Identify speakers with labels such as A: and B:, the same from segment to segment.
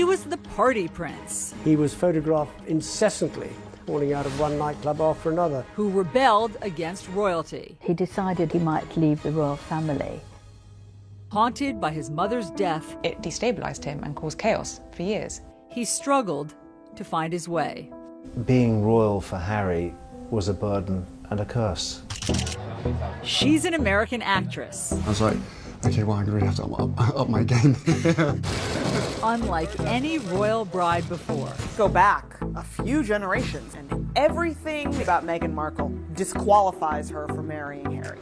A: was the party prince.
B: He was photographed incessantly, falling out of one nightclub after another.
A: Who rebelled against royalty.
C: He decided he might leave the royal family.
A: Haunted by his mother's death,
D: it destabilized him and caused chaos for years.
A: He struggled to find his way.
E: Being royal for Harry was a burden and a curse.
A: She's an American actress.
F: I was like, okay, well, I really have to up my game.
A: Unlike any royal bride before.
G: Go back a few generations, and everything about Meghan Markle disqualifies her from marrying Harry.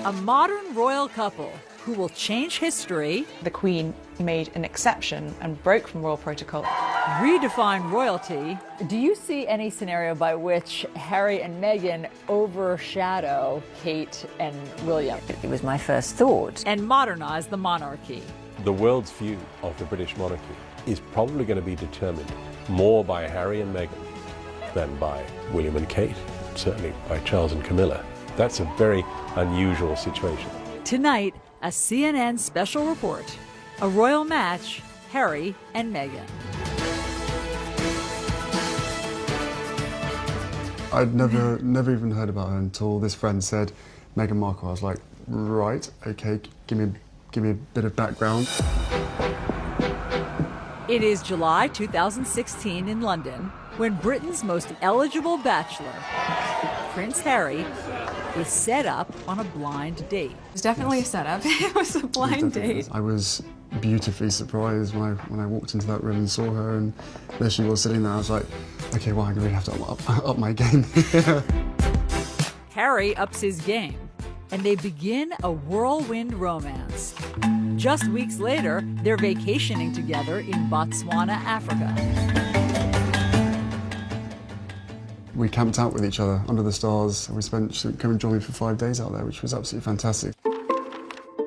A: A modern royal couple who will change history.
D: The Queen made an exception and broke from royal protocol.
A: Redefine royalty. Do you see any scenario by which Harry and Meghan overshadow Kate and William?
C: It was my first thought.
A: And modernize the monarchy.
H: The world's view of the British monarchy is probably going to be determined more by Harry and Meghan than by William and Kate, certainly by Charles and Camilla. That's a very unusual situation.
A: Tonight, a CNN special report. A royal match, Harry and Meghan.
F: I'd never even heard about her until this friend said Meghan Markle. I was like, right, okay, give me a bit of background.
A: It is July 2016 in London when Britain's most eligible bachelor, Prince Harry, is set up on a blind date.
I: It was definitely a setup. It was a blind date.
F: I was beautifully surprised when I walked into that room and saw her, and there she was sitting there. I was like, okay, well, I really have to up my game.
A: Harry ups his game, and they begin a whirlwind romance. Just weeks later, they're vacationing together in Botswana, Africa.
F: We camped out with each other under the stars. She came and joined me for 5 days out there, which was absolutely fantastic.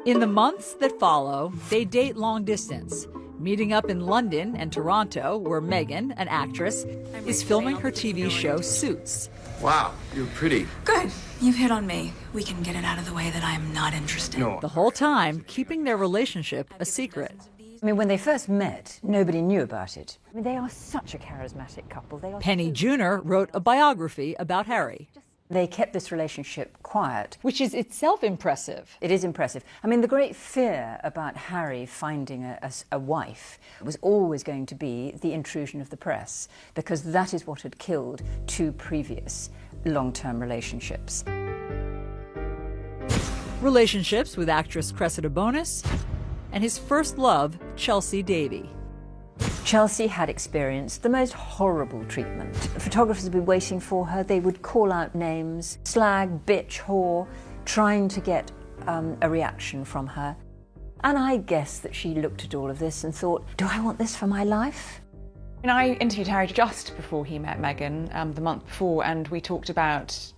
A: In the months that follow, they date long distance, meeting up in London and Toronto, where Meghan, an actress, is filming her TV show Suits.
J: Wow, you're pretty.
I: Good. You've hit on me. We can get it out of the way that I'm not interested.
J: No.
A: The whole time keeping their relationship a secret.
C: I mean, when they first met, nobody knew about it. I mean, they are such a charismatic couple.
A: Penny Junor wrote a biography about Harry.
C: They kept this relationship quiet.
A: Which is itself impressive.
C: It is impressive. I mean, the great fear about Harry finding a wife was always going to be the intrusion of the press, because that is what had killed 2 previous long-term relationships.
A: Relationships with actress Cressida Bonas and his first love, Chelsea Davy.
C: Chelsea had experienced the most horrible treatment. Photographers would be waiting for her. They would call out names, slag, bitch, whore, trying to get a reaction from her. And I guess that she looked at all of this and thought, do I want this for my life?
D: And I interviewed Harry just before he met Meghan, the month before, and we talked about,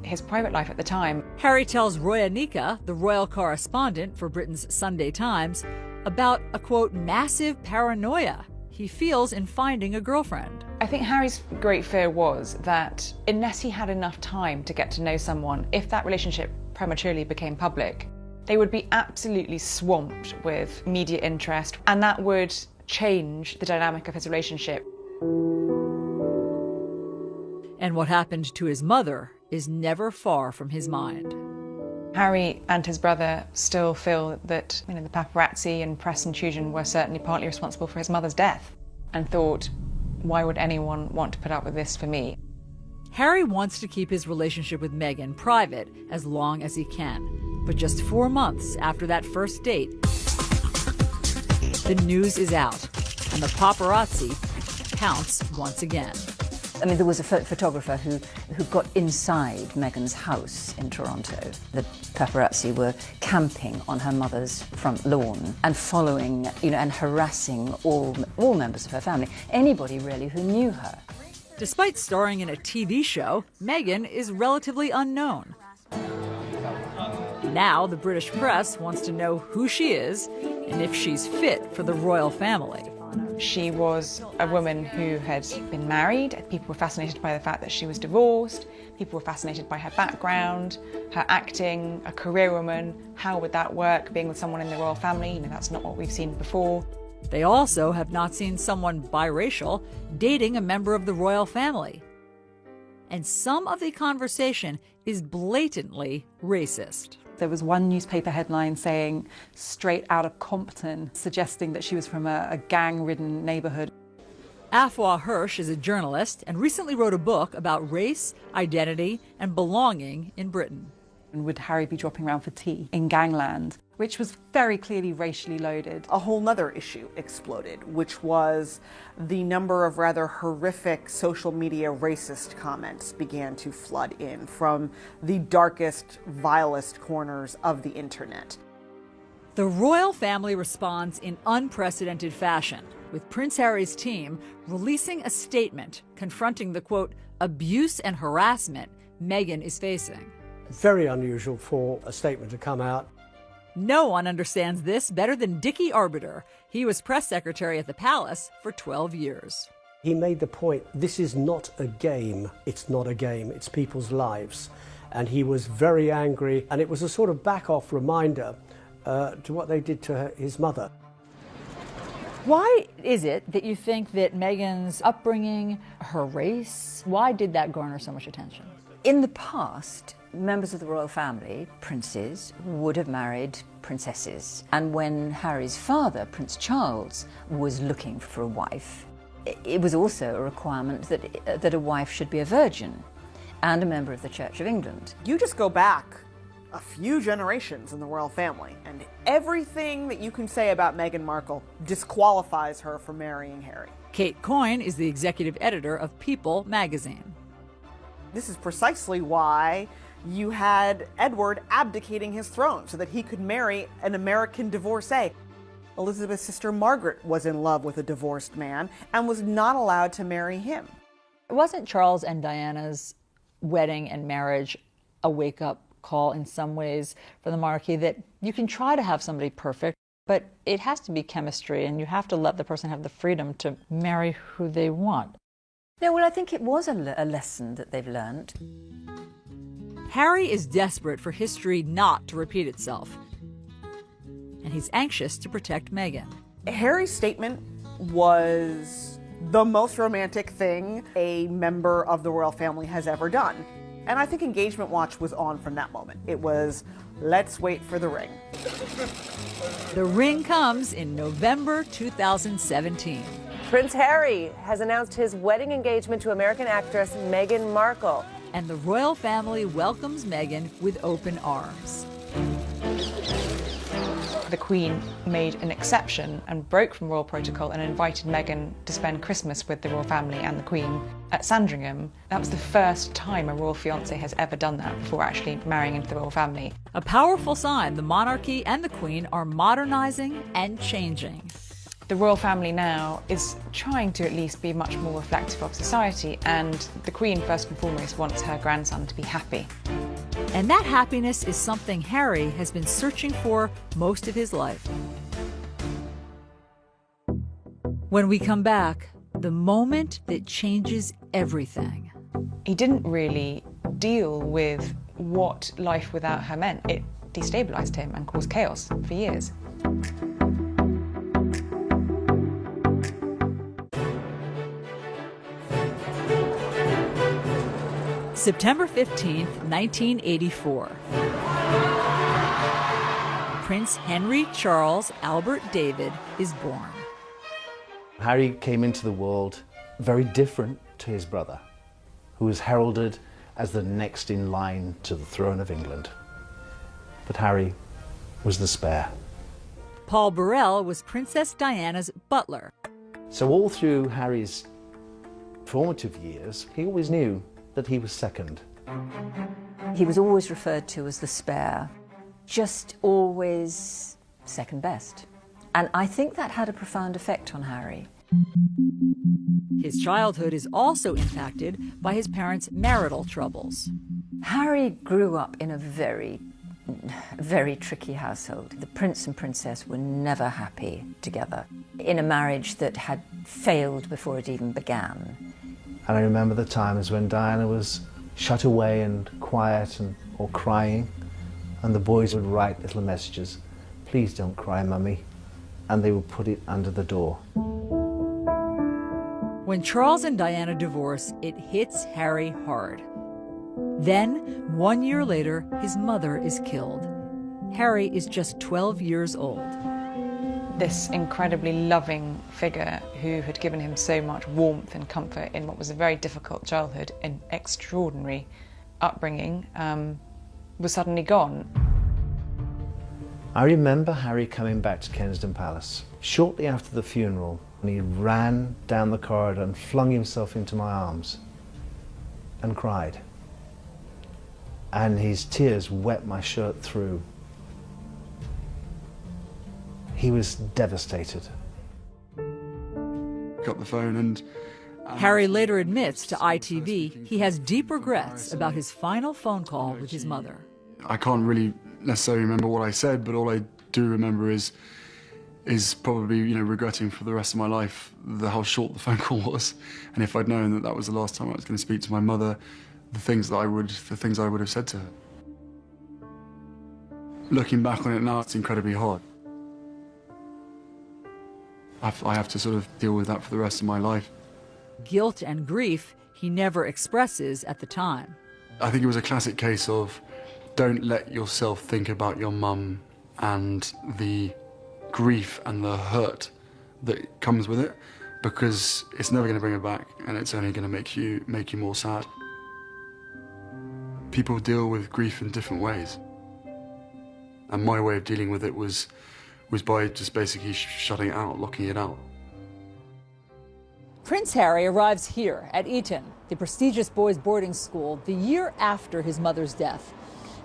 D: his private life at the time.
A: Harry tells Roya Nika, the royal correspondent for Britain's Sunday Times, about a, quote, massive paranoia he feels in finding a girlfriend.
D: I think Harry's great fear was that unless he had enough time to get to know someone, if that relationship prematurely became public, they would be absolutely swamped with media interest, and that would change the dynamic of his relationship.
A: And what happened to his mother is never far from his mind.
D: Harry and his brother still feel that the paparazzi and press intrusion were certainly partly responsible for his mother's death, and thought, why would anyone want to put up with this for me?
A: Harry wants to keep his relationship with Meghan private as long as he can. But just 4 months after that first date, the news is out, and the paparazzi pounce once again.
C: I mean, there was a photographer who got inside Meghan's house in Toronto. The paparazzi were camping on her mother's front lawn and following, and harassing all members of her family, anybody really who knew her.
A: Despite starring in a TV show, Meghan is relatively unknown. Now the British press wants to know who she is and if she's fit for the royal family.
D: She was a woman who had been married. People were fascinated by the fact that she was divorced. People were fascinated by her background, her acting, a career woman. How would that work, being with someone in the royal family? That's not what we've seen before.
A: They also have not seen someone biracial dating a member of the royal family. And some of the conversation is blatantly racist.
J: There was one newspaper headline saying, "Straight out of Compton," suggesting that she was from a gang-ridden neighborhood.
A: Afua Hirsch is a journalist and recently wrote a book about race, identity, and belonging in Britain.
J: And would Harry be dropping around for tea in gangland, which was very clearly racially loaded.
G: A whole nother issue exploded, which was the number of rather horrific social media racist comments began to flood in from the darkest, vilest corners of the internet.
A: The royal family responds in unprecedented fashion, with Prince Harry's team releasing a statement confronting the, quote, abuse and harassment Meghan is facing.
B: Very unusual for a statement to come out.
A: No one understands this better than Dickie Arbiter. He was press secretary at the palace for 12 years.
B: He made the point, this is not a game. It's not a game, it's people's lives. And he was very angry, and it was a sort of back-off reminder to what they did to his mother.
A: Why is it that you think that Meghan's upbringing, her race, why did that garner so much attention?
C: In the past, members of the royal family, princes, would have married princesses. And when Harry's father, Prince Charles, was looking for a wife, it was also a requirement that a wife should be a virgin and a member of the Church of England.
G: You just go back a few generations in the royal family, and everything that you can say about Meghan Markle disqualifies her from marrying Harry.
A: Kate Coyne is the executive editor of People magazine.
G: This is precisely why you had Edward abdicating his throne so that he could marry an American divorcee. Elizabeth's sister Margaret was in love with a divorced man and was not allowed to marry him.
A: Wasn't Charles and Diana's wedding and marriage a wake-up call in some ways for the monarchy, that you can try to have somebody perfect, but it has to be chemistry and you have to let the person have the freedom to marry who they want?
C: No, well, I think it was a lesson that they've learned.
A: Harry is desperate for history not to repeat itself, and he's anxious to protect Meghan.
G: Harry's statement was the most romantic thing a member of the royal family has ever done. And I think engagement watch was on from that moment. It was, let's wait for the ring.
A: The ring comes in November 2017.
K: Prince Harry has announced his wedding engagement to American actress Meghan Markle.
A: And the royal family welcomes Meghan with open arms.
D: The Queen made an exception and broke from royal protocol and invited Meghan to spend Christmas with the royal family and the Queen at Sandringham. That was the first time a royal fiancé has ever done that before actually marrying into the royal family.
A: A powerful sign the monarchy and the Queen are modernizing and changing.
D: The royal family now is trying to at least be much more reflective of society, and the Queen, first and foremost, wants her grandson to be happy.
A: And that happiness is something Harry has been searching for most of his life. When we come back, the moment that changes everything.
D: He didn't really deal with what life without her meant. It destabilized him and caused chaos for years.
A: September 15th, 1984. Prince Henry Charles Albert David is born.
E: Harry came into the world very different to his brother, who was heralded as the next in line to the throne of England. But Harry was the spare.
A: Paul Burrell was Princess Diana's butler.
E: So all through Harry's formative years, he always knew that he was second.
C: He was always referred to as the spare, just always second best. And I think that had a profound effect on Harry.
A: His childhood is also impacted by his parents' marital troubles.
C: Harry grew up in a very tricky household. The prince and princess were never happy together, in a marriage that had failed before it even began.
E: And I remember the times when Diana was shut away and quiet or crying, and the boys would write little messages, "Please don't cry, Mummy. and they would put it under the door.
A: When Charles and Diana divorce, it hits Harry hard. Then, 1 year later, his mother is killed. Harry is just 12 years old.
D: This incredibly loving figure who had given him so much warmth and comfort in what was a very difficult childhood and extraordinary upbringing was suddenly gone.
E: I remember Harry coming back to Kensington Palace shortly after the funeral, and he ran down the corridor and flung himself into my arms and cried. And his tears wet my shirt through. He was devastated.
F: Got the phone and...
A: Harry later admits to ITV he has deep regrets about his final phone call with his mother.
F: I can't really necessarily remember what I said, but all I do remember is probably, regretting for the rest of my life how short the phone call was. And if I'd known that that was the last time I was going to speak to my mother, the things I would have said to her. Looking back on it now, it's incredibly hard. I have to sort of deal with that for the rest of my life.
A: Guilt and grief he never expresses at the time.
F: I think it was a classic case of don't let yourself think about your mum and the grief and the hurt that comes with it, because it's never going to bring her back, and it's only going to make you more sad. People deal with grief in different ways, and my way of dealing with it was by just basically shutting it out, locking it out.
A: Prince Harry arrives here at Eton, the prestigious boys' boarding school, the year after his mother's death.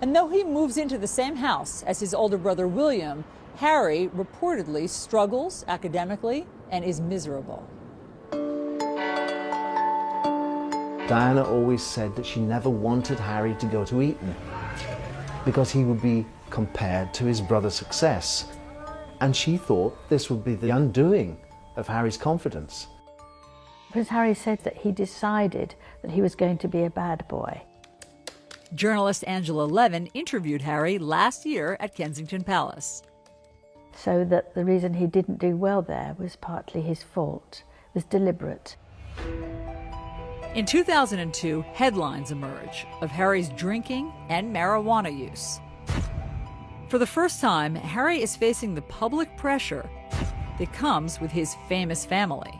A: And though he moves into the same house as his older brother William, Harry reportedly struggles academically and is miserable.
E: Diana always said that she never wanted Harry to go to Eton because he would be compared to his brother's success. And she thought this would be the undoing of Harry's confidence.
L: Prince Harry said that he decided that he was going to be a bad boy.
A: Journalist Angela Levin interviewed Harry last year at Kensington Palace.
L: So that the reason he didn't do well there was partly his fault. It was deliberate.
A: In 2002, headlines emerge of Harry's drinking and marijuana use. For the first time, Harry is facing the public pressure that comes with his famous family.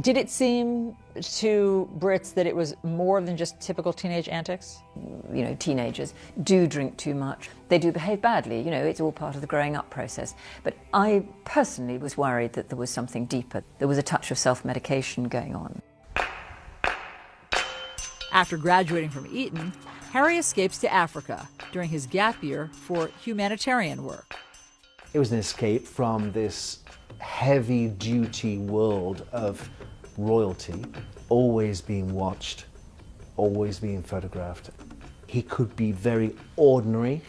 A: Did it seem to Brits that it was more than just typical teenage antics?
C: Teenagers do drink too much. They do behave badly, it's all part of the growing up process. But I personally was worried that there was something deeper. There was a touch of self-medication going on.
A: After graduating from Eton, Harry escapes to Africa during his gap year for humanitarian work.
E: It was an escape from this heavy-duty world of royalty, always being watched, always being photographed. He could be very ordinary.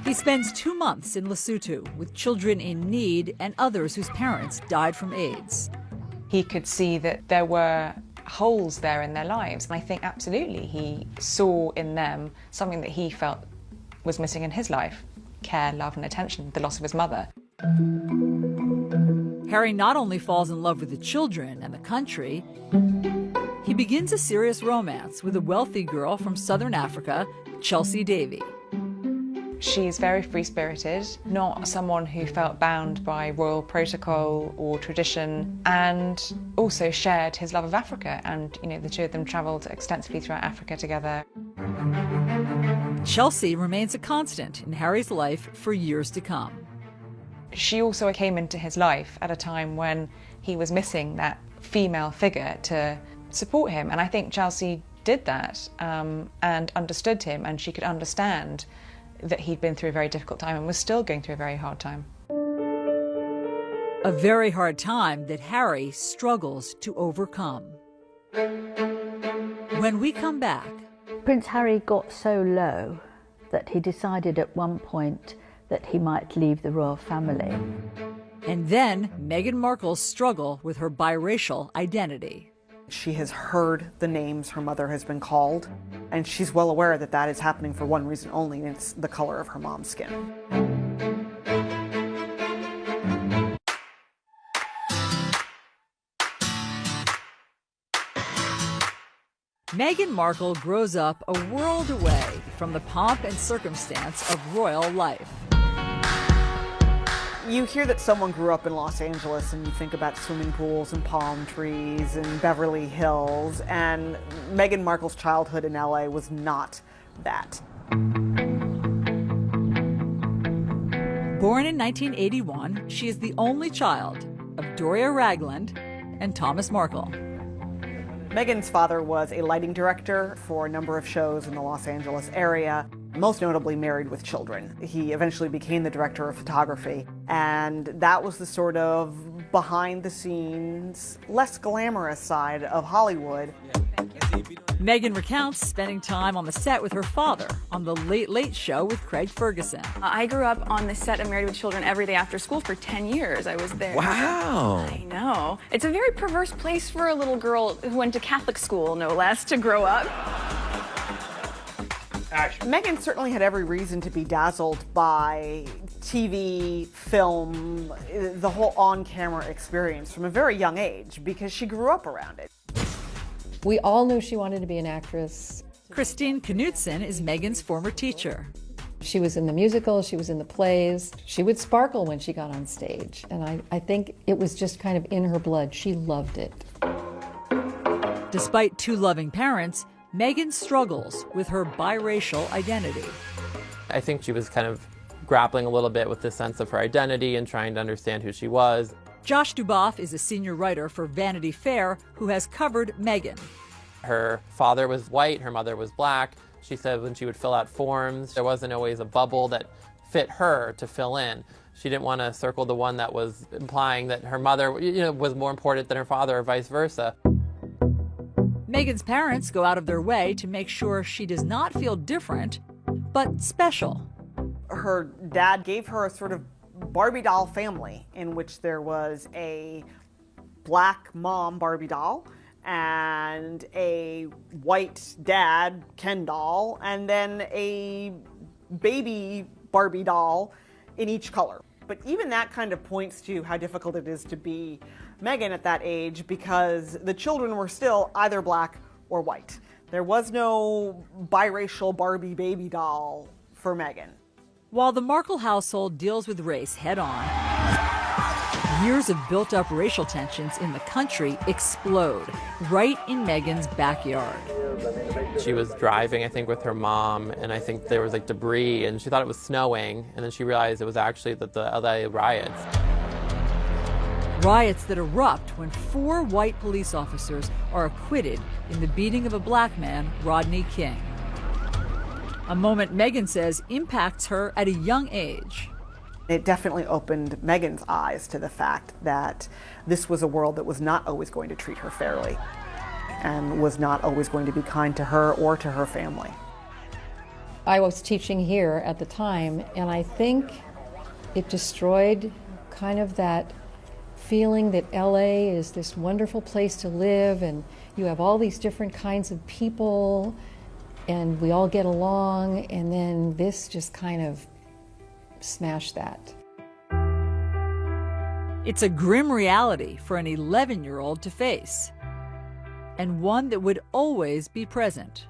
A: He spends 2 months in Lesotho with children in need and others whose parents died from AIDS.
D: He could see that there were holes there in their lives, and I think absolutely he saw in them something that he felt was missing in his life: care, love and attention, the loss of his mother.
A: Harry not only falls in love with the children and the country, he begins a serious romance with a wealthy girl from southern Africa, Chelsea Davy.
D: She's very free-spirited, not someone who felt bound by royal protocol or tradition, and also shared his love of Africa, and the two of them travelled extensively throughout Africa together.
A: Chelsea remains a constant in Harry's life for years to come.
D: She also came into his life at a time when he was missing that female figure to support him, and I think Chelsea did that and understood him, and she could understand that he'd been through a very difficult time and was still going through a very hard time.
A: A very hard time that Harry struggles to overcome. When we come back...
L: Prince Harry got so low that he decided at one point that he might leave the royal family.
A: And then Meghan Markle's struggle with her biracial identity.
G: She has heard the names her mother has been called, and she's well aware that that is happening for one reason only, and it's the color of her mom's skin.
A: Meghan Markle grows up a world away from the pomp and circumstance of royal life.
G: You hear that someone grew up in Los Angeles and you think about swimming pools and palm trees and Beverly Hills, and Meghan Markle's childhood in LA was not that.
A: Born in 1981, she is the only child of Doria Ragland and Thomas Markle.
G: Meghan's father was a lighting director for a number of shows in the Los Angeles area, most notably Married with Children. He eventually became the director of photography, and that was the sort of behind-the-scenes, less glamorous side of Hollywood.
A: Meghan recounts spending time on the set with her father on The Late Late Show with Craig Ferguson.
I: I grew up on the set of Married with Children every day after school for 10 years. I was there.
M: Wow.
I: I know. It's a very perverse place for a little girl who went to Catholic school, no less, to grow up.
G: Action. Meghan certainly had every reason to be dazzled by TV, film, the whole on-camera experience from a very young age because she grew up around it.
N: We all knew she wanted to be an actress.
A: Christine Knudsen is Meghan's former teacher.
N: She was in the musicals, she was in the plays. She would sparkle when she got on stage, and I think it was just kind of in her blood. She loved it.
A: Despite two loving parents, Meghan struggles with her biracial identity.
O: I think she was kind of grappling a little bit with the sense of her identity and trying to understand who she was.
A: Josh Duboff is a senior writer for Vanity Fair who has covered Meghan.
O: Her father was white, her mother was black. She said when she would fill out forms, there wasn't always a bubble that fit her to fill in. She didn't want to circle the one that was implying that her mother, was more important than her father or vice versa.
A: Meghan's parents go out of their way to make sure she does not feel different, but special.
G: Her dad gave her a sort of Barbie doll family in which there was a black mom Barbie doll and a white dad Ken doll and then a baby Barbie doll in each color. But even that kind of points to how difficult it is to be Meghan at that age because the children were still either black or white. There was no biracial Barbie baby doll for Meghan.
A: While the Markle household deals with race head-on, years of built-up racial tensions in the country explode right in Meghan's backyard.
O: She was driving, I think, with her mom, and I think there was like debris, and she thought it was snowing, and then she realized it was actually the LA riots.
A: Riots that erupt when 4 white police officers are acquitted in the beating of a black man, Rodney King. A moment Meghan says impacts her at a young age.
G: It definitely opened Meghan's eyes to the fact that this was a world that was not always going to treat her fairly and was not always going to be kind to her or to her family.
N: I was teaching here at the time, and I think it destroyed kind of that feeling that LA is this wonderful place to live and you have all these different kinds of people and we all get along, and then this just kind of smashed that.
A: It's a grim reality for an 11-year-old to face, and one that would always be present.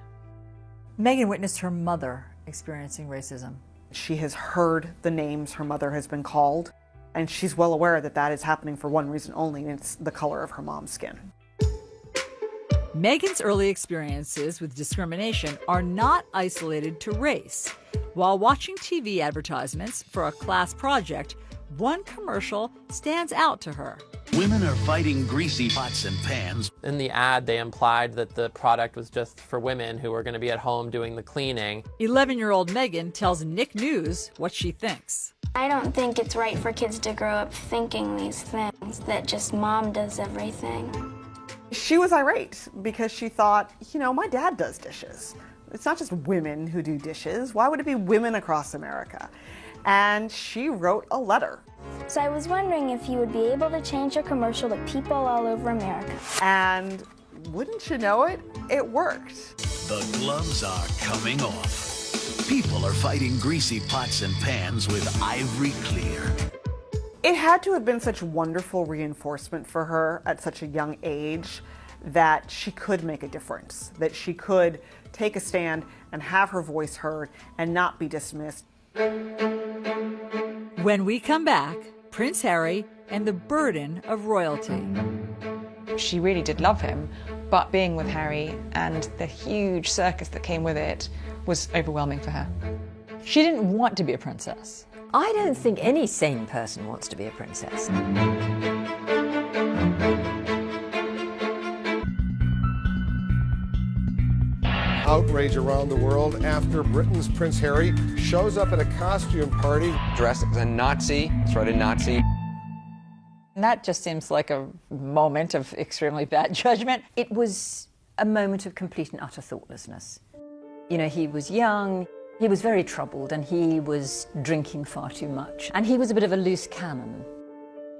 A: Meghan witnessed her mother experiencing racism.
G: She has heard the names her mother has been called, and she's well aware that that is happening for one reason only, and it's the color of her mom's skin.
A: Meghan's early experiences with discrimination are not isolated to race. While watching TV advertisements for a class project, one commercial stands out to her.
M: Women are fighting greasy pots and pans.
O: In the ad, they implied that the product was just for women who were going to be at home doing the cleaning.
A: 11-year-old Meghan tells Nick News what she thinks.
P: I don't think it's right for kids to grow up thinking these things, that just mom does everything.
G: She was irate because she thought, my dad does dishes. It's not just women who do dishes. Why would it be women across America? And she wrote a letter.
P: So I was wondering if you would be able to change your commercial to people all over America.
G: And wouldn't you know it, it worked.
M: The gloves are coming off. People are fighting greasy pots and pans with Ivory Clear.
G: It had to have been such wonderful reinforcement for her at such a young age that she could make a difference, that she could take a stand and have her voice heard and not be dismissed.
A: When we come back, Prince Harry and the burden of royalty.
D: She really did love him, but being with Harry and the huge circus that came with it was overwhelming for her.
A: She didn't want to be a princess.
C: I don't think any sane person wants to be a princess.
Q: Outrage around the world after Britain's Prince Harry shows up at a costume party
R: dressed as a Nazi. That's right, a Nazi.
A: And that just seems like a moment of extremely bad judgment.
C: It was a moment of complete and utter thoughtlessness. You know, he was young, he was very troubled, and he was drinking far too much. And he was a bit of a loose cannon.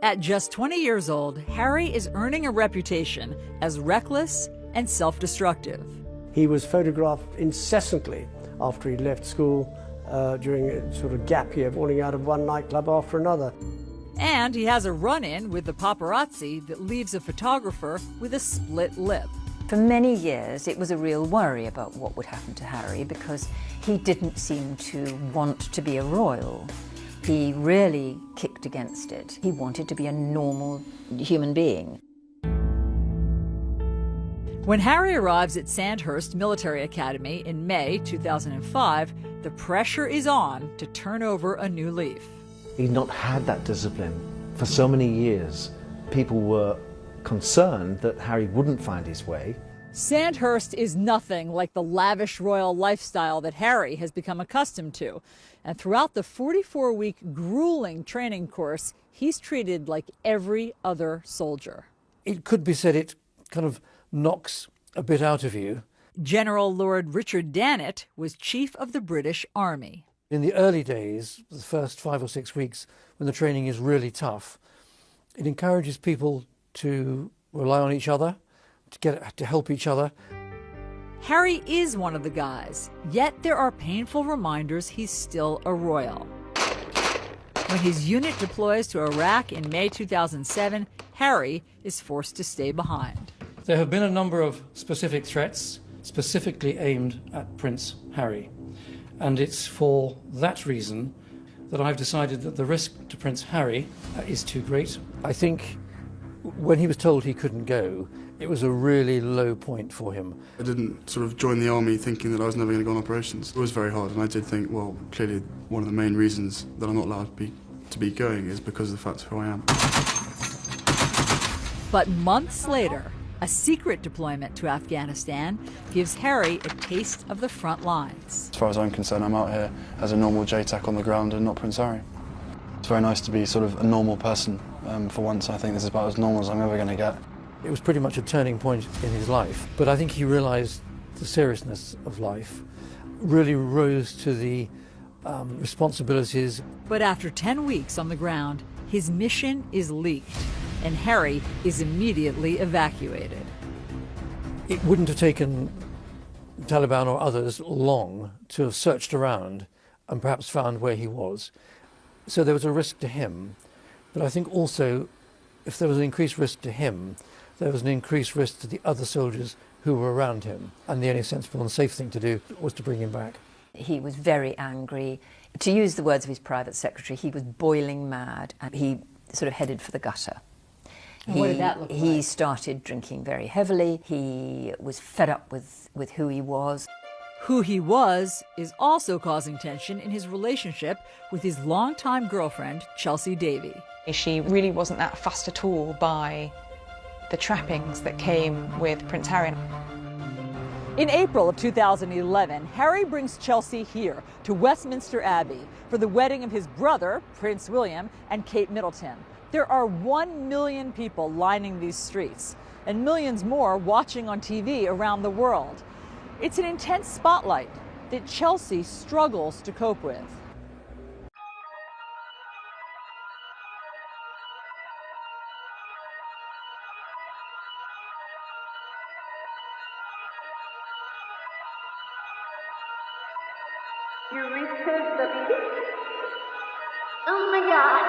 A: At just 20 years old, Harry is earning a reputation as reckless and self-destructive.
B: He was photographed incessantly after he left school during a sort of gap year, falling out of one nightclub after another.
A: And he has a run-in with the paparazzi that leaves a photographer with a split lip.
C: For many years, it was a real worry about what would happen to Harry because he didn't seem to want to be a royal. He really kicked against it. He wanted to be a normal human being.
A: When Harry arrives at Sandhurst Military Academy in May 2005, the pressure is on to turn over a new leaf.
E: He'd not had that discipline for so many years. People were concerned that Harry wouldn't find his way.
A: Sandhurst is nothing like the lavish royal lifestyle that Harry has become accustomed to. And throughout the 44-week grueling training course, he's treated like every other soldier.
S: It could be said it kind of knocks a bit out of you.
A: General Lord Richard Dannatt was chief of the British Army.
S: In the early days, the first 5 or 6 weeks, when the training is really tough, it encourages people to rely on each other, to help each other.
A: Harry is one of the guys, yet there are painful reminders he's still a royal. When his unit deploys to Iraq in May 2007, Harry is forced to stay behind.
S: There have been a number of specific threats, specifically aimed at Prince Harry. And it's for that reason that I've decided that the risk to Prince Harry is too great. I think when he was told he couldn't go, it was a really low point for him.
F: I didn't sort of join the army thinking that I was never going to go on operations. It was very hard, and I did think, well, clearly one of the main reasons that I'm not allowed to be going is because of the fact of who I am.
A: But months later, a secret deployment to Afghanistan gives Harry a taste of the front lines.
F: As far as I'm concerned, I'm out here as a normal JTAC on the ground and not Prince Harry. It's very nice to be sort of a normal person for once. I think this is about as normal as I'm ever going to get.
S: It was pretty much a turning point in his life, but I think he realised the seriousness of life, really rose to the responsibilities.
A: But after 10 weeks on the ground, his mission is leaked, and Harry is immediately evacuated.
S: It wouldn't have taken Taliban or others long to have searched around and perhaps found where he was. So there was a risk to him, but I think also if there was an increased risk to him, there was an increased risk to the other soldiers who were around him, and the only sensible and safe thing to do was to bring him back.
C: He was very angry. To use the words of his private secretary, he was boiling mad, and he sort of headed for the gutter.
A: What did that look like?
C: He started drinking very heavily. He was fed up with who he was.
A: Who he was is also causing tension in his relationship with his longtime girlfriend, Chelsea Davy.
D: She really wasn't that fussed at all by the trappings that came with Prince Harry.
A: In April of 2011, Harry brings Chelsea here to Westminster Abbey for the wedding of his brother, Prince William, and Kate Middleton. There are 1 million people lining these streets, and millions more watching on TV around the world. It's an intense spotlight that Chelsea struggles to cope with.
T: You reached the beat. Oh my God.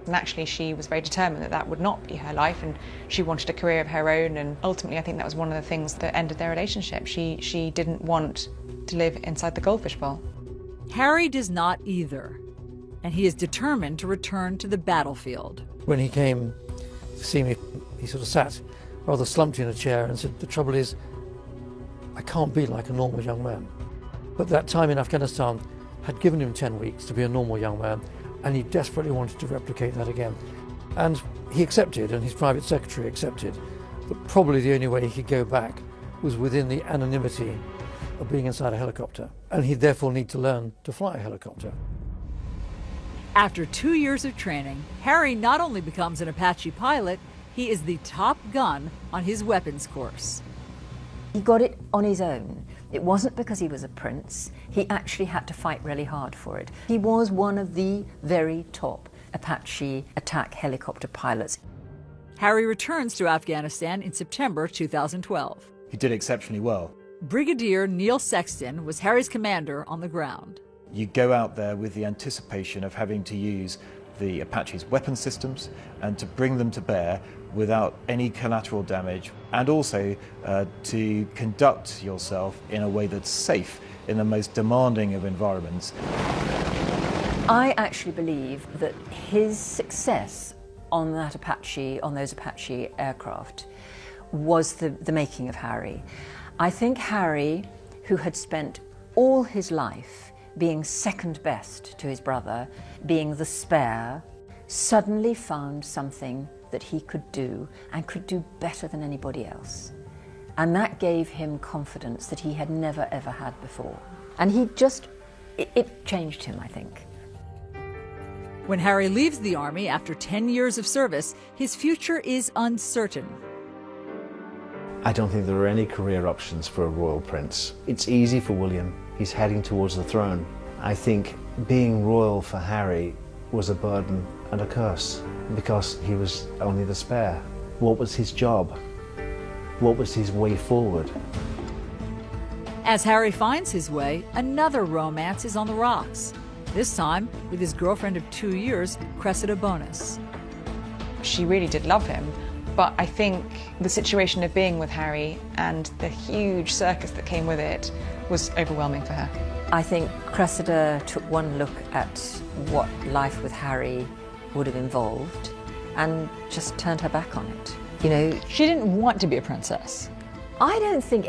D: And actually she was very determined that that would not be her life, and she wanted a career of her own, and ultimately I think that was one of the things that ended their relationship. She didn't want to live inside the goldfish bowl.
A: Harry does not either, and he is determined to return to the battlefield.
S: When he came to see me, he sort of sat rather slumped in a chair and said, "The trouble is, I can't be like a normal young man." But that time in Afghanistan had given him 10 weeks to be a normal young man, and he desperately wanted to replicate that again. And he accepted, and his private secretary accepted, that probably the only way he could go back was within the anonymity of being inside a helicopter, and he'd therefore need to learn to fly a helicopter.
A: After 2 years of training, Harry not only becomes an Apache pilot, he is the top gun on his weapons course.
C: He got it on his own. It wasn't because he was a prince. He actually had to fight really hard for it. He was one of the very top Apache attack helicopter pilots.
A: Harry returns to Afghanistan in September 2012.
U: He did exceptionally well.
A: Brigadier Neil Sexton was Harry's commander on the ground.
U: You go out there with the anticipation of having to use the Apache's weapon systems and to bring them to bear without any collateral damage, and also to conduct yourself in a way that's safe in the most demanding of environments.
C: I actually believe that his success on those Apache aircraft was the making of Harry. I think Harry, who had spent all his life being second best to his brother, being the spare, suddenly found something that he could do, and could do better than anybody else. And that gave him confidence that he had never ever had before. And it changed him, I think.
A: When Harry leaves the army after 10 years of service, his future is uncertain.
E: I don't think there are any career options for a royal prince. It's easy for William. He's heading towards the throne. I think being royal for Harry was a burden and a curse because he was only the spare. What was his job? What was his way forward?
A: As Harry finds his way, another romance is on the rocks. This time with his girlfriend of 2 years, Cressida Bonus.
D: She really did love him, but I think the situation of being with Harry and the huge circus that came with it was overwhelming for her.
C: I think Cressida took one look at what life with Harry would have involved and just turned her back on it. You know,
A: she didn't want to be a princess.
C: I don't think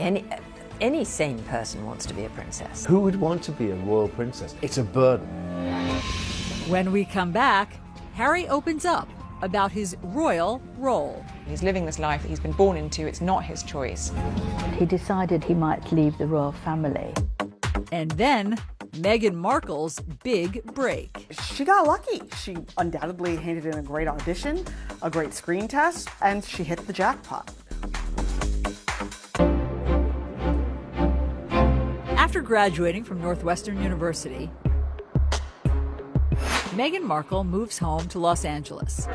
C: any sane person wants to be a princess.
E: Who would want to be a royal princess? It's a burden.
A: When we come back, Harry opens up about his royal role.
D: He's living this life that he's been born into. It's not his choice.
L: He decided he might leave the royal family.
A: And then Meghan Markle's big break.
G: She got lucky. She undoubtedly handed in a great audition, a great screen test, and she hit the jackpot.
A: After graduating from Northwestern University, Meghan Markle moves home to Los Angeles.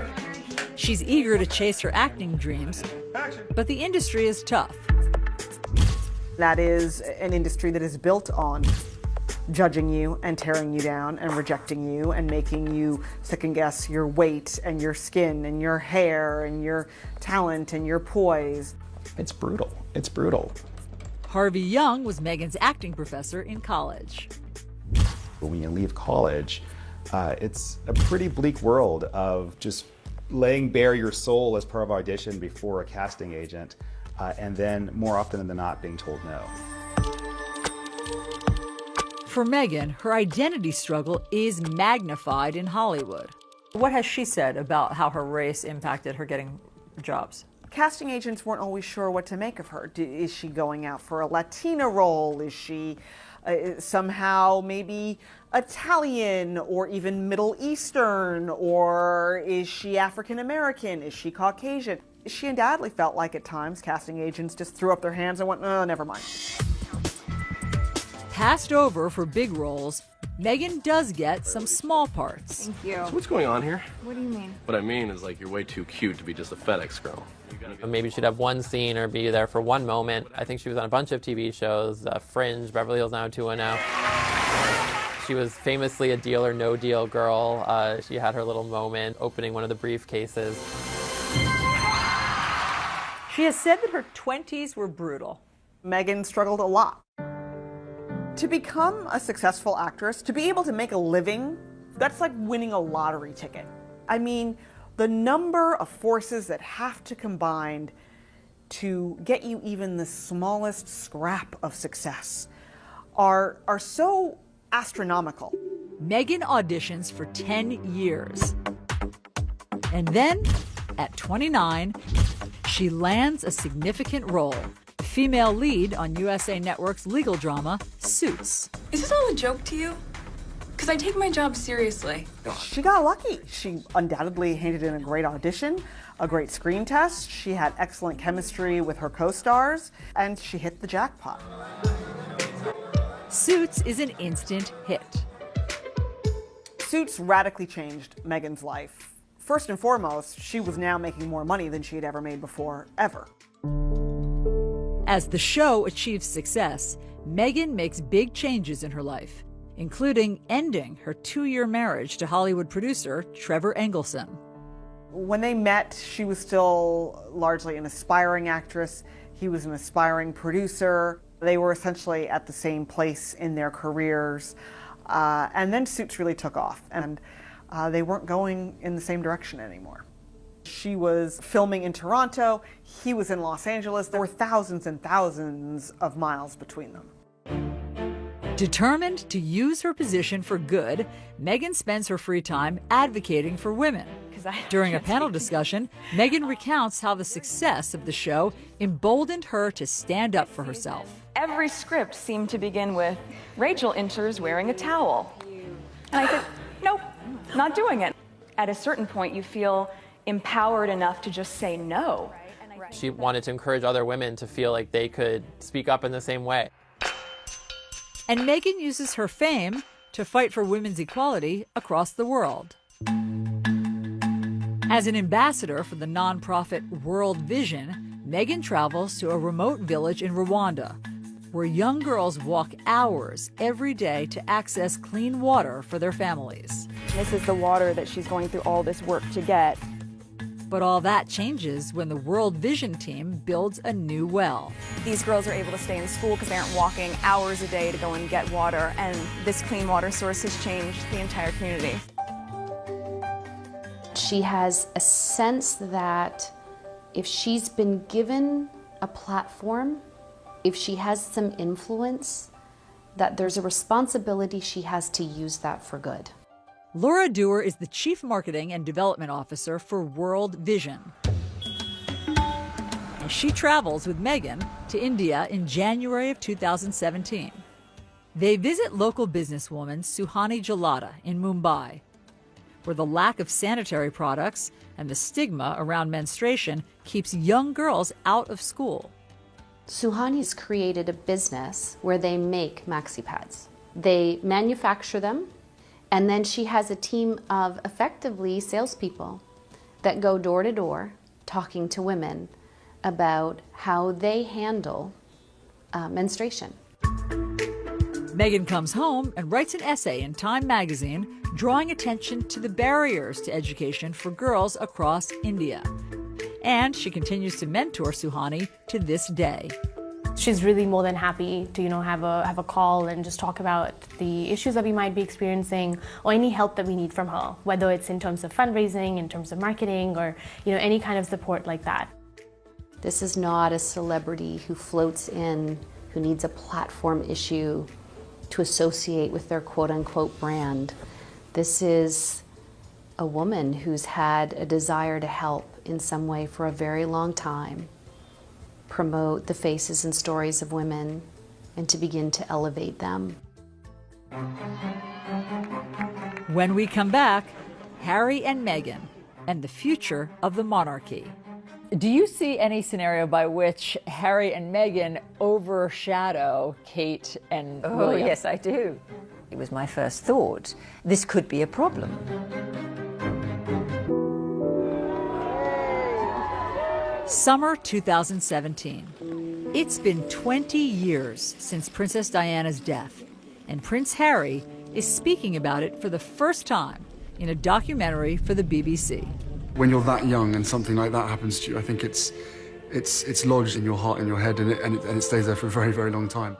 A: She's eager to chase her acting dreams, but the industry is tough.
G: That is an industry that is built on judging you and tearing you down and rejecting you and making you second guess your weight and your skin and your hair and your talent and your poise.
V: It's brutal. It's brutal.
A: Harvey Young was Meghan's acting professor in college.
V: When you leave college, it's a pretty bleak world of just laying bare your soul as part of audition before a casting agent, and then more often than not being told no.
A: For Meghan, her identity struggle is magnified in Hollywood. What has she said about how her race impacted her getting jobs?
G: Casting agents weren't always sure what to make of her. Is she going out for a Latina role? Is she somehow maybe Italian or even Middle Eastern? Or is she African American? Is she Caucasian? She undoubtedly felt like at times casting agents just threw up their hands and went, oh, never mind.
A: Passed over for big roles, Meghan does get some small parts.
I: Thank you.
W: So what's going on here?
I: What do you mean?
W: What I mean is, like, you're way too cute to be just a FedEx girl.
O: Maybe she'd have one scene or be there for one moment. I think she was on a bunch of TV shows, Fringe, Beverly Hills 90210. She was famously a deal or no deal girl. She had her little moment opening one of the briefcases.
A: She has said that her 20s were brutal.
G: Meghan struggled a lot. To become a successful actress, to be able to make a living, that's like winning a lottery ticket. I mean, the number of forces that have to combine to get you even the smallest scrap of success are so astronomical.
A: Meghan auditions for 10 years. And then, at 29, she lands a significant role. Female lead on USA Network's legal drama, Suits.
I: Is this all a joke to you? Because I take my job seriously.
G: She got lucky. She undoubtedly handed in a great audition, a great screen test. She had excellent chemistry with her co-stars, and she hit the jackpot.
A: Suits is an instant hit.
G: Suits radically changed Meghan's life. First and foremost, she was now making more money than she had ever made before, ever.
A: As the show achieves success, Meghan makes big changes in her life, including ending her 2-year marriage to Hollywood producer Trevor Engelson.
G: When they met, she was still largely an aspiring actress. He was an aspiring producer. They were essentially at the same place in their careers. And then Suits really took off, and they weren't going in the same direction anymore. She was filming in Toronto, he was in Los Angeles. There were thousands and thousands of miles between them.
A: Determined to use her position for good, Meghan spends her free time advocating for women. During a panel discussion, Meghan recounts how the success of the show emboldened her to stand up for herself.
I: Every script seemed to begin with, Rachel enters wearing a towel. And I said, nope, not doing it. At a certain point, you feel empowered enough to just say no.
O: She wanted to encourage other women to feel like they could speak up in the same way.
A: And Meghan uses her fame to fight for women's equality across the world. As an ambassador for the nonprofit World Vision, Meghan travels to a remote village in Rwanda, where young girls walk hours every day to access clean water for their families.
H: This is the water that she's going through all this work to get.
A: But all that changes when the World Vision team builds a new well.
I: These girls are able to stay in school because they aren't walking hours a day to go and get water, and this clean water source has changed the entire community.
J: She has a sense that if she's been given a platform, if she has some influence, that there's a responsibility she has to use that for good.
A: Laura Dewar is the Chief Marketing and Development Officer for World Vision. And she travels with Meghan to India in January of 2017. They visit local businesswoman Suhani Jalata in Mumbai, where the lack of sanitary products and the stigma around menstruation keeps young girls out of school.
J: Suhani's created a business where they make maxi pads. They manufacture them, and then she has a team of effectively salespeople that go door to door talking to women about how they handle menstruation.
A: Meghan comes home and writes an essay in Time magazine drawing attention to the barriers to education for girls across India. And she continues to mentor Suhani to this day.
K: She's really more than happy to, have a call and just talk about the issues that we might be experiencing or any help that we need from her, whether it's in terms of fundraising, in terms of marketing, or any kind of support like that.
J: This is not a celebrity who floats in, who needs a platform issue to associate with their quote-unquote brand. This is a woman who's had a desire to help in some way for a very long time, promote the faces and stories of women, and to begin to elevate them.
A: When we come back, Harry and Meghan and the future of the monarchy. Do you see any scenario by which Harry and Meghan overshadow Kate and William?
C: Oh, yes, I do. It was my first thought. This could be a problem.
A: Summer 2017. It's been 20 years since Princess Diana's death, and Prince Harry is speaking about it for the first time in a documentary for the BBC.
F: When you're that young and something like that happens to you, I think it's lodged in your heart and your head, and it stays there for a very, very long time.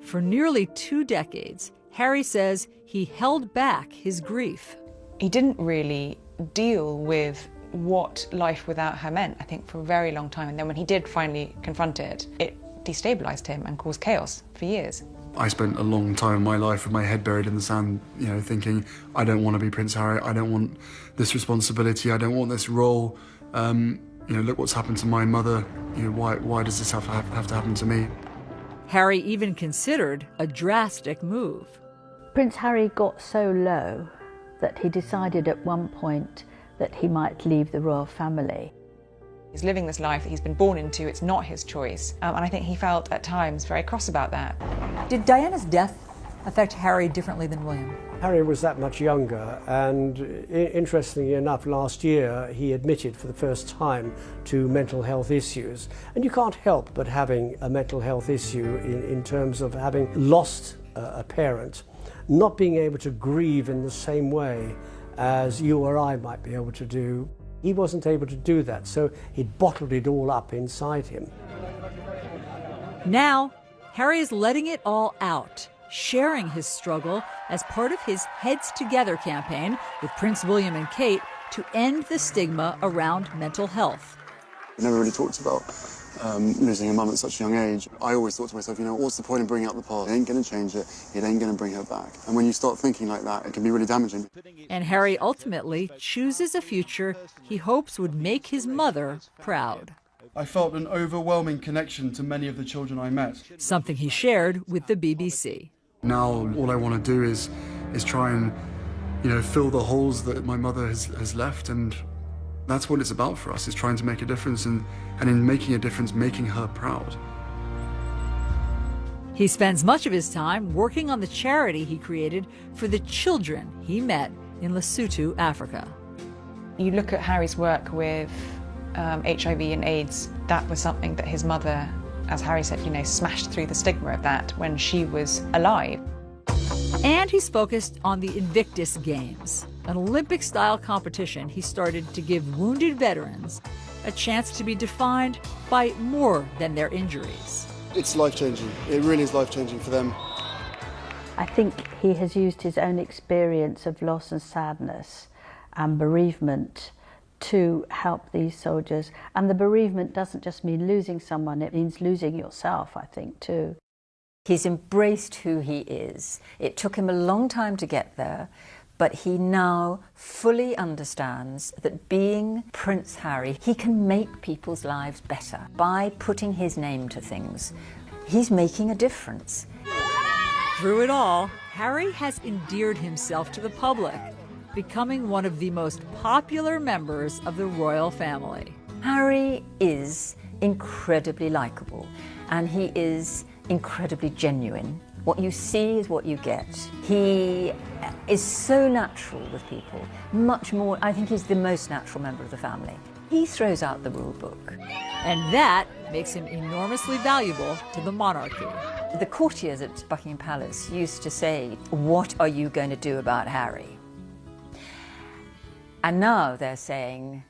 A: For nearly 2 decades, Harry says he held back his grief.
D: He didn't really deal with what life without her meant, I think, for a very long time. And then when he did finally confront it, it destabilized him and caused chaos for years.
F: I spent a long time in my life with my head buried in the sand, thinking, I don't want to be Prince Harry, I don't want this responsibility, I don't want this role. Look what's happened to my mother, why does this have to happen to me?
A: Harry even considered a drastic move.
L: Prince Harry got so low that he decided at one point that he might leave the royal family.
D: He's living this life that he's been born into, it's not his choice. And I think he felt at times very cross about that.
A: Did Diana's death affect Harry differently than William?
B: Harry was that much younger, and interestingly enough, last year he admitted for the first time to mental health issues. And you can't help but having a mental health issue in terms of having lost a parent, not being able to grieve in the same way as you or I might be able to do. He wasn't able to do that, so he'd bottled it all up inside him.
A: Now, Harry is letting it all out, sharing his struggle as part of his Heads Together campaign with Prince William and Kate to end the stigma around mental health.
F: I never really talked about losing a mum at such a young age. I always thought to myself, what's the point in bringing up the past? It ain't going to change it. It ain't going to bring her back. And when you start thinking like that, it can be really damaging.
A: And Harry ultimately chooses a future he hopes would make his mother proud.
F: I felt an overwhelming connection to many of the children I met.
A: Something he shared with the BBC.
F: Now, all I want to do is try and, fill the holes that my mother has left, and that's what it's about for us, is trying to make a difference, and in making a difference, making her proud.
A: He spends much of his time working on the charity he created for the children he met in Lesotho, Africa.
D: You look at Harry's work with HIV and AIDS, that was something that his mother, as Harry said, smashed through the stigma of that when she was alive.
A: And he's focused on the Invictus Games, an Olympic-style competition he started to give wounded veterans a chance to be defined by more than their injuries.
F: It's life-changing. It really is life-changing for them.
L: I think he has used his own experience of loss and sadness and bereavement to help these soldiers. And the bereavement doesn't just mean losing someone, it means losing yourself, I think, too.
C: He's embraced who he is. It took him a long time to get there, but he now fully understands that being Prince Harry, he can make people's lives better by putting his name to things. He's making a difference.
A: Through it all, Harry has endeared himself to the public, becoming one of the most popular members of the royal family.
C: Harry is incredibly likable, and he is incredibly genuine. What you see is what you get. He is so natural with people, much more, I think he's the most natural member of the family. He throws out the rule book.
A: And that makes him enormously valuable to the monarchy.
C: The courtiers at Buckingham Palace used to say, "What are you going to do about Harry?" And now they're saying,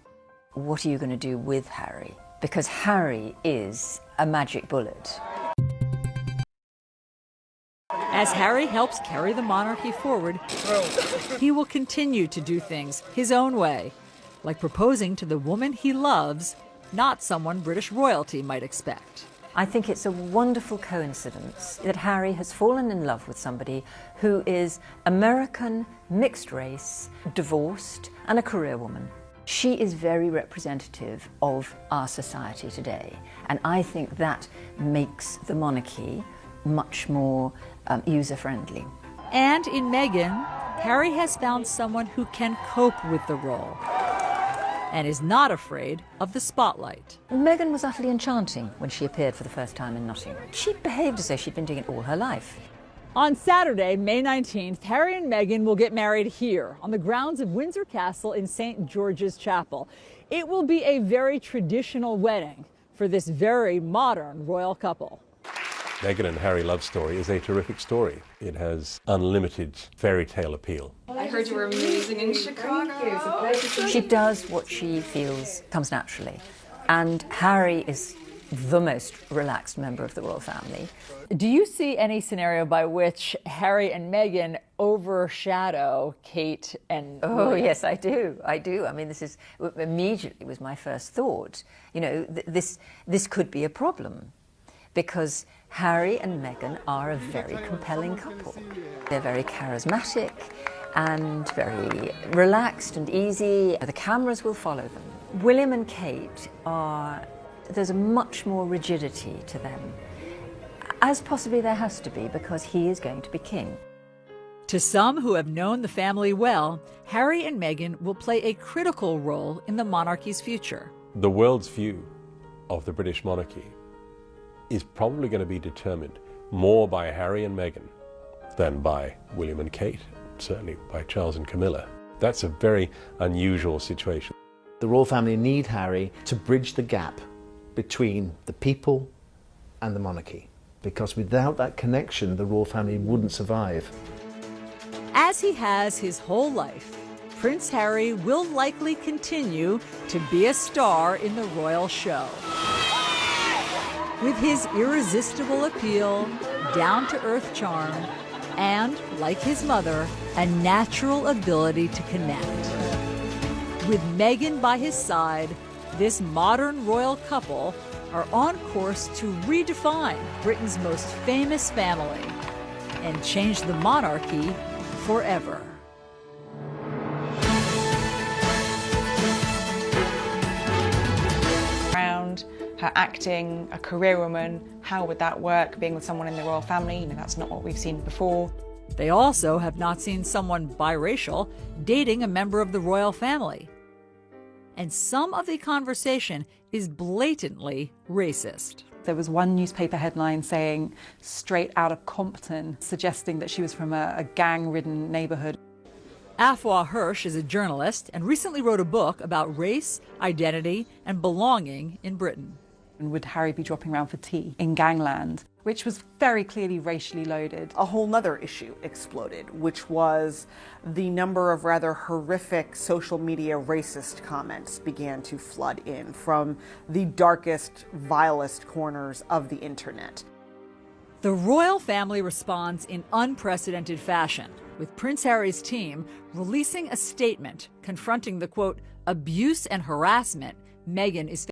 C: "What are you going to do with Harry?" Because Harry is a magic bullet.
A: As Harry helps carry the monarchy forward, he will continue to do things his own way, like proposing to the woman he loves, not someone British royalty might expect.
C: I think it's a wonderful coincidence that Harry has fallen in love with somebody who is American, mixed race, divorced, and a career woman. She is very representative of our society today, and I think that makes the monarchy much more user-friendly.
A: And in Meghan, Harry has found someone who can cope with the role and is not afraid of the spotlight.
C: Meghan was utterly enchanting when she appeared for the first time in Nottingham. She behaved as though she'd been doing it all her life.
A: On Saturday, May 19th, Harry and Meghan will get married here on the grounds of Windsor Castle in St. George's Chapel. It will be a very traditional wedding for this very modern royal couple.
M: Meghan and Harry love story is a terrific story. It has unlimited fairy tale appeal.
I: I heard you were amazing in Chicago.
C: She does what she feels comes naturally. And Harry is the most relaxed member of the royal family.
A: Do you see any scenario by which Harry and Meghan overshadow Kate and
C: Oh,
A: William?
C: yes, I do. I do. I mean, this is immediately was my first thought. You know, this could be a problem because Harry and Meghan are a very compelling couple. They're very charismatic and very relaxed and easy. The cameras will follow them. William and Kate there's a much more rigidity to them, as possibly there has to be because he is going to be king.
A: To some who have known the family well, Harry and Meghan will play a critical role in the monarchy's future.
M: The world's view of the British monarchy is probably going to be determined more by Harry and Meghan than by William and Kate, certainly by Charles and Camilla. That's a very unusual situation.
E: The royal family need Harry to bridge the gap between the people and the monarchy, because without that connection, the royal family wouldn't survive.
A: As he has his whole life, Prince Harry will likely continue to be a star in the royal show. With his irresistible appeal, down-to-earth charm, and, like his mother, a natural ability to connect. With Meghan by his side, this modern royal couple are on course to redefine Britain's most famous family and change the monarchy forever.
D: Around her acting, a career woman, how would that work, being with someone in the royal family? You know, that's not what we've seen before.
A: They also have not seen someone biracial dating a member of the royal family. And some of the conversation is blatantly racist.
N: There was one newspaper headline saying, straight out of Compton, suggesting that she was from a gang-ridden neighborhood.
A: Afua Hirsch is a journalist and recently wrote a book about race, identity, and belonging in Britain.
N: And would Harry be dropping around for tea in gangland, which was very clearly racially loaded.
G: A whole nother issue exploded, which was the number of rather horrific social media racist comments began to flood in from the darkest, vilest corners of the internet.
A: The royal family responds in unprecedented fashion, with Prince Harry's team releasing a statement confronting the, quote, abuse and harassment Meghan is